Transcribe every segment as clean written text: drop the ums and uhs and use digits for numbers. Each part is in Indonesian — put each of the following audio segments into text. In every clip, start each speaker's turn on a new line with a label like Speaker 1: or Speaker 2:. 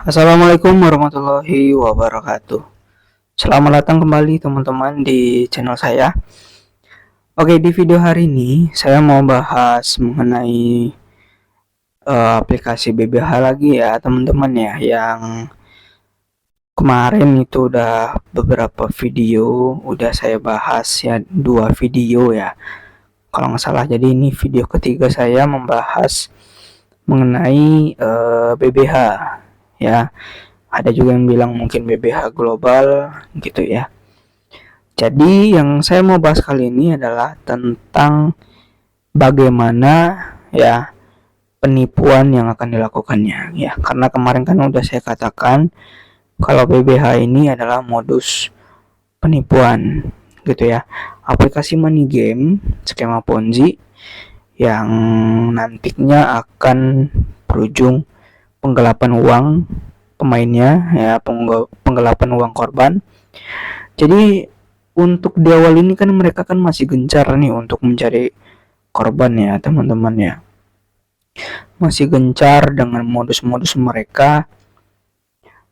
Speaker 1: Assalamualaikum warahmatullahi wabarakatuh. Selamat datang kembali teman-teman di channel saya. Oke, di video hari ini saya mau bahas mengenai aplikasi BBH lagi ya teman-teman ya, yang kemarin itu udah beberapa video udah saya bahas ya, 2 video ya kalau nggak salah. Jadi ini video ketiga saya membahas mengenai BBH ya. Ada juga yang bilang mungkin BBH global gitu ya. Jadi yang saya mau bahas kali ini adalah tentang bagaimana ya penipuan yang akan dilakukannya ya. Karena kemarin kan udah saya katakan kalau BBH ini adalah modus penipuan gitu ya. Aplikasi money game, skema Ponzi yang nantinya akan berujung penggelapan uang pemainnya ya, penggelapan uang korban. Jadi untuk di awal ini kan mereka kan masih gencar nih untuk mencari korban ya teman-teman ya. Masih gencar dengan modus-modus mereka.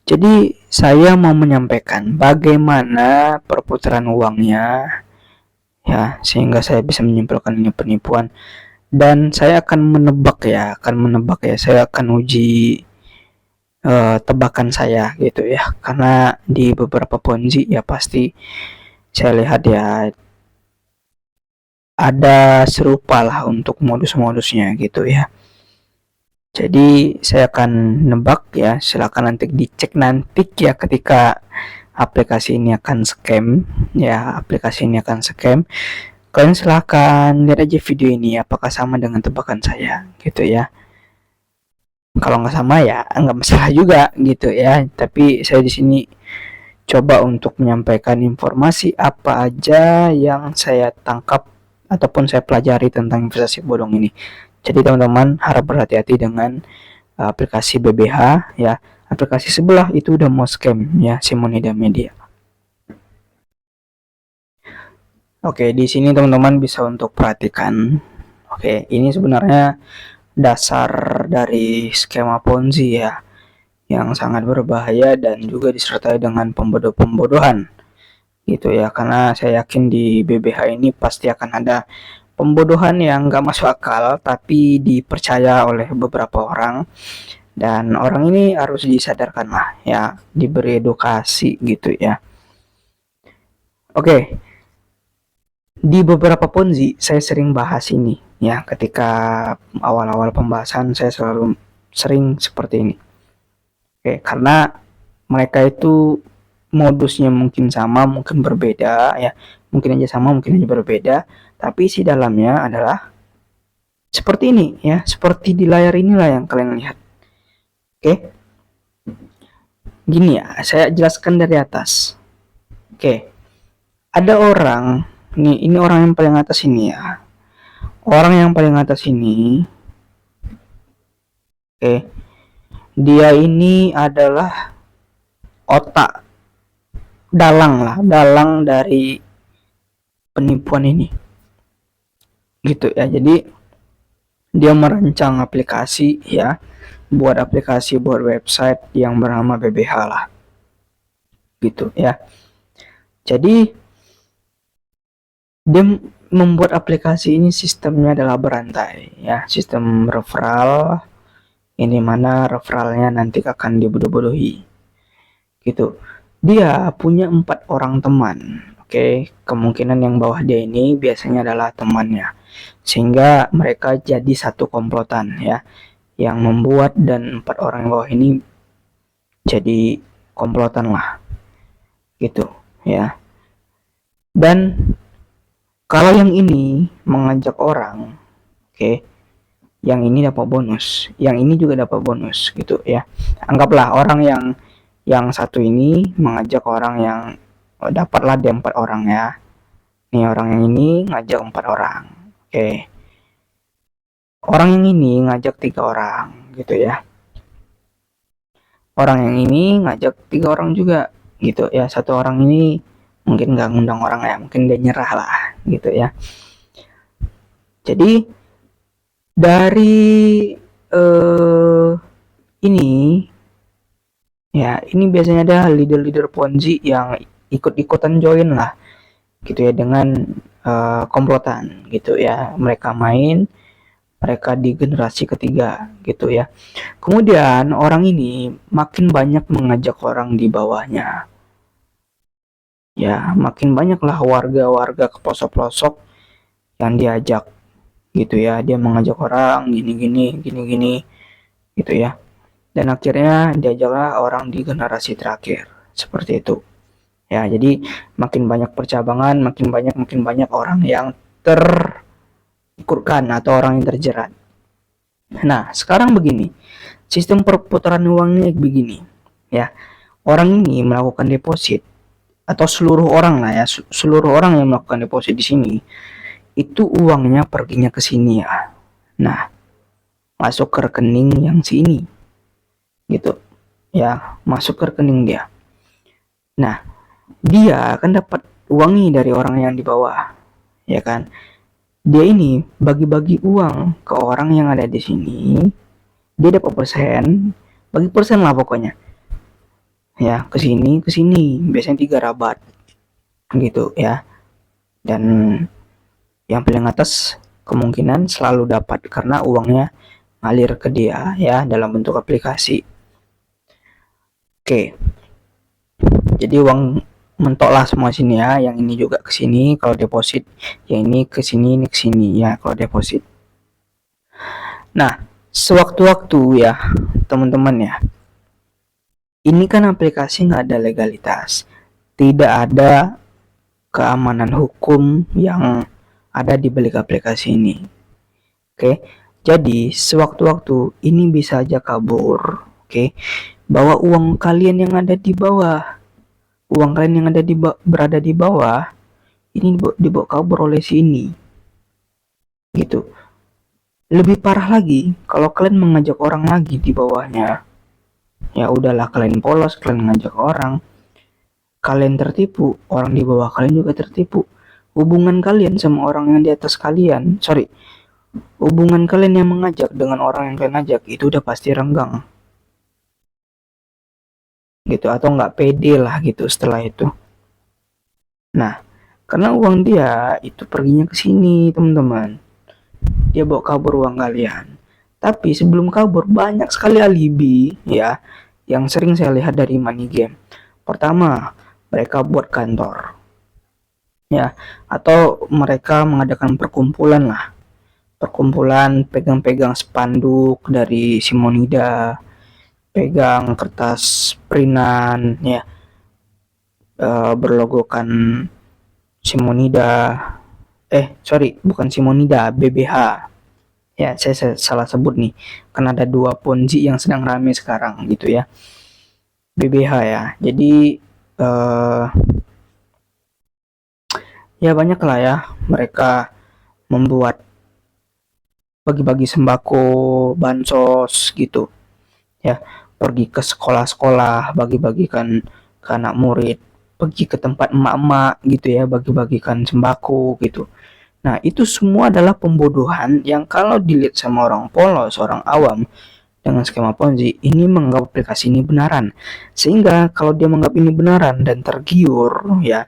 Speaker 1: Jadi saya mau menyampaikan bagaimana perputaran uangnya ya, sehingga saya bisa menyimpulkan ini penipuan. Dan saya akan menebak ya, saya akan uji tebakan saya gitu ya, karena di beberapa ponzi ya pasti saya lihat ya ada serupa lah untuk modus-modusnya gitu ya. Jadi saya akan nebak ya, silakan nanti dicek nanti ya ketika aplikasi ini akan scam ya, kalian silakan lihat aja video ini apakah sama dengan tebakan saya gitu ya. Kalau nggak sama ya nggak masalah juga gitu ya, tapi saya di sini coba untuk menyampaikan informasi apa aja yang saya tangkap ataupun saya pelajari tentang investasi bodong ini. Jadi teman-teman harap berhati-hati dengan aplikasi BBH ya. Aplikasi sebelah itu udah mau scam ya, Simonida Media. Oke, di sini teman-teman bisa untuk perhatikan. Oke, ini sebenarnya dasar dari skema Ponzi ya, yang sangat berbahaya dan juga disertai dengan pembodohan gitu ya. Karena saya yakin di BBH ini pasti akan ada pembodohan yang gak masuk akal tapi dipercaya oleh beberapa orang, dan orang ini harus disadarkan lah ya, diberi edukasi gitu ya. Oke, di beberapa ponzi saya sering bahas ini ya, ketika awal-awal pembahasan saya selalu sering seperti ini. Oke, karena mereka itu modusnya mungkin sama, mungkin berbeda ya, mungkin aja sama, mungkin aja berbeda, tapi isi dalamnya adalah seperti ini ya, seperti di layar inilah yang kalian lihat. Oke, gini ya, saya jelaskan dari atas. Oke, ada orang, ini orang yang paling atas ini ya, orang yang paling atas ini, oke, dia ini adalah otak, dalang dari penipuan ini gitu ya. Jadi dia merancang aplikasi ya, buat website yang bernama BBH lah gitu ya. Jadi dia membuat aplikasi ini sistemnya adalah berantai ya, sistem referral, ini mana referralnya nanti akan dibodoh-bodohi gitu. Dia punya 4 orang teman. Oke, kemungkinan yang bawah dia ini biasanya adalah temannya, sehingga mereka jadi satu komplotan ya, yang membuat, dan 4 orang yang bawah ini jadi komplotan lah gitu ya. Dan kalau yang ini mengajak orang, oke, yang ini dapat bonus, yang ini juga dapat bonus gitu ya. Anggaplah orang yang satu ini mengajak orang yang dapatlah dia 4 orang ya. Nih orang yang ini ngajak 4 orang. Oke. Orang yang ini ngajak 3 orang gitu ya. Orang yang ini ngajak 3 orang juga gitu ya. Satu orang ini mungkin nggak ngundang orang ya, mungkin dia nyerah lah gitu ya. Jadi dari ini Ya, ini biasanya ada leader-leader Ponzi yang ikut-ikutan join lah gitu ya dengan komplotan gitu ya. Mereka main, mereka di generasi ketiga gitu ya. Kemudian orang ini makin banyak mengajak orang di bawahnya. Ya, makin banyaklah warga-warga ke pelosok-pelosok yang diajak gitu ya. Dia mengajak orang gini-gini, gini-gini gitu ya. Dan akhirnya diajaklah orang di generasi terakhir. Seperti itu. Ya, jadi makin banyak percabangan, makin banyak orang yang terikutkan atau orang yang terjerat. Nah, sekarang begini. Sistem perputaran uangnya begini. Ya, orang ini melakukan deposit atau seluruh orang lah ya, seluruh orang yang melakukan deposit di sini itu uangnya perginya ke sini ya. Nah, masuk ke rekening yang sini gitu. Ya, masuk ke rekening dia. Nah, dia akan dapat uang nih dari orang yang di bawah, ya kan? Dia ini bagi-bagi uang ke orang yang ada di sini. Dia dapat persen, bagi persen lah pokoknya. Ya, ke sini, biasanya 3 rabat gitu ya. Dan yang paling atas kemungkinan selalu dapat karena uangnya ngalir ke dia ya dalam bentuk aplikasi. Oke. Jadi uang mentok lah semua sini ya, yang ini juga ke sini kalau deposit, yang ini ke sini, ini ke sini ya kalau deposit. Nah, sewaktu-waktu ya teman-teman ya, ini kan aplikasi nggak ada legalitas, tidak ada keamanan hukum yang ada di balik aplikasi ini. Oke, jadi sewaktu-waktu ini bisa aja kabur. Oke, bawa uang kalian yang ada di bawah, uang kalian yang ada berada di bawah ini dibawa kabur oleh sini gitu. Lebih parah lagi kalau kalian mengajak orang lagi di bawahnya. Ya udahlah, kalian polos, kalian ngajak orang, kalian tertipu, orang di bawah kalian juga tertipu. Hubungan kalian sama orang yang di atas kalian, hubungan kalian yang mengajak dengan orang yang kalian ajak itu udah pasti renggang gitu, atau nggak pede lah gitu setelah itu. Nah, karena uang dia itu perginya ke sini teman-teman, dia bawa kabur uang kalian. Tapi sebelum kabur banyak sekali alibi ya yang sering saya lihat dari money game. Pertama, mereka buat kantor ya, atau mereka mengadakan perkumpulan lah. Perkumpulan pegang-pegang spanduk dari Simonida, pegang kertas printan ya, berlogokan Simonida. Sorry, bukan Simonida, BBH. Ya, saya salah sebut nih. Karena ada 2 Ponzi yang sedang rame sekarang gitu ya. BBH ya. Jadi ya banyak lah ya mereka membuat bagi-bagi sembako, bansos gitu. Ya, pergi ke sekolah-sekolah, bagi-bagikan ke anak murid, pergi ke tempat emak-emak gitu ya, bagi-bagikan sembako gitu. Nah, itu semua adalah pembodohan yang kalau dilihat sama orang polos, orang awam dengan skema Ponzi, ini menganggap aplikasi ini benaran. Sehingga kalau dia menganggap ini benaran dan tergiur, ya,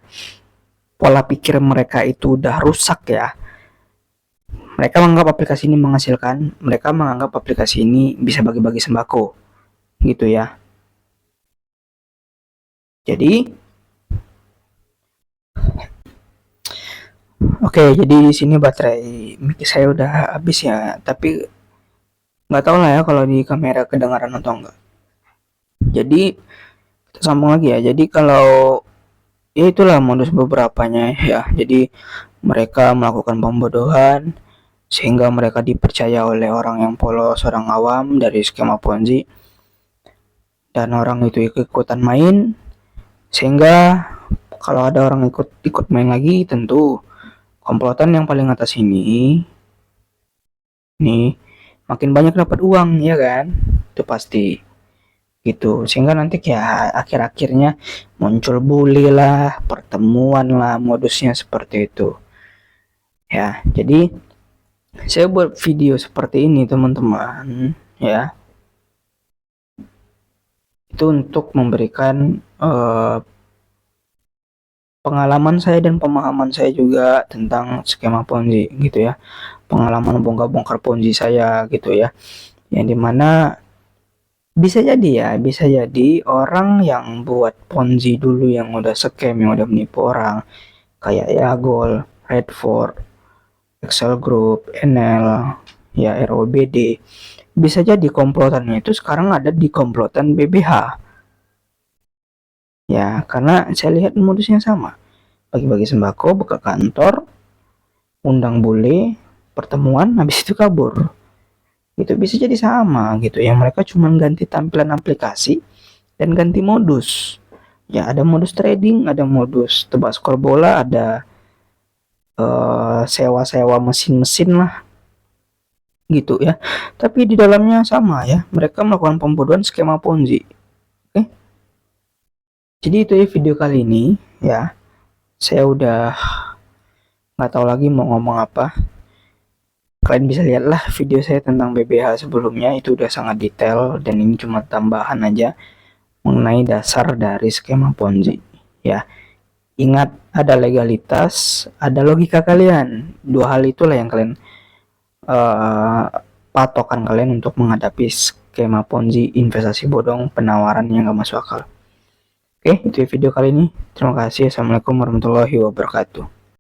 Speaker 1: pola pikir mereka itu udah rusak ya. Mereka menganggap aplikasi ini menghasilkan, mereka menganggap aplikasi ini bisa bagi-bagi sembako, gitu ya. Jadi, oke, jadi di sini baterai mic saya udah habis ya, tapi nggak tahu lah ya kalau di kamera kedengaran atau enggak. Jadi kita sambung lagi ya. Jadi kalau ya itulah modus beberapanya ya. Jadi mereka melakukan pembodohan sehingga mereka dipercaya oleh orang yang polos, orang awam dari skema Ponzi, dan orang itu ikut-ikutan main sehingga kalau ada orang ikut main lagi, tentu komplotan yang paling atas ini nih makin banyak dapat uang ya kan, itu pasti gitu. Sehingga nanti kayak akhir-akhirnya muncul bully lah, pertemuan lah, modusnya seperti itu ya. Jadi saya buat video seperti ini teman-teman ya, itu untuk memberikan pengalaman saya dan pemahaman saya juga tentang skema Ponzi gitu ya, pengalaman bongkar-bongkar Ponzi saya gitu ya, yang dimana bisa jadi orang yang buat Ponzi dulu, yang udah scam, yang udah menipu orang kayak Yagol, Redford, Excel Group, NL, ya ROBD, bisa jadi komplotannya itu sekarang ada di komplotan BBH. Ya, karena saya lihat modusnya sama. Bagi-bagi sembako, buka kantor, undang bule, pertemuan, habis itu kabur. Gitu bisa jadi sama gitu ya. Mereka cuma ganti tampilan aplikasi dan ganti modus. Ya, ada modus trading, ada modus tebak skor bola, ada sewa-sewa mesin-mesin lah gitu ya. Tapi di dalamnya sama ya. Mereka melakukan pembodohan skema Ponzi. Oke. Jadi itu ya video kali ini ya. Saya udah nggak tahu lagi mau ngomong apa. Kalian bisa lihatlah video saya tentang BBH sebelumnya, itu udah sangat detail, dan ini cuma tambahan aja mengenai dasar dari skema Ponzi ya. Ingat, ada legalitas, ada logika kalian. Dua hal itulah yang kalian patokan kalian untuk menghadapi skema Ponzi, investasi bodong, penawaran yang gak masuk akal. Oke, itu video kali ini. Terima kasih. Assalamualaikum warahmatullahi wabarakatuh.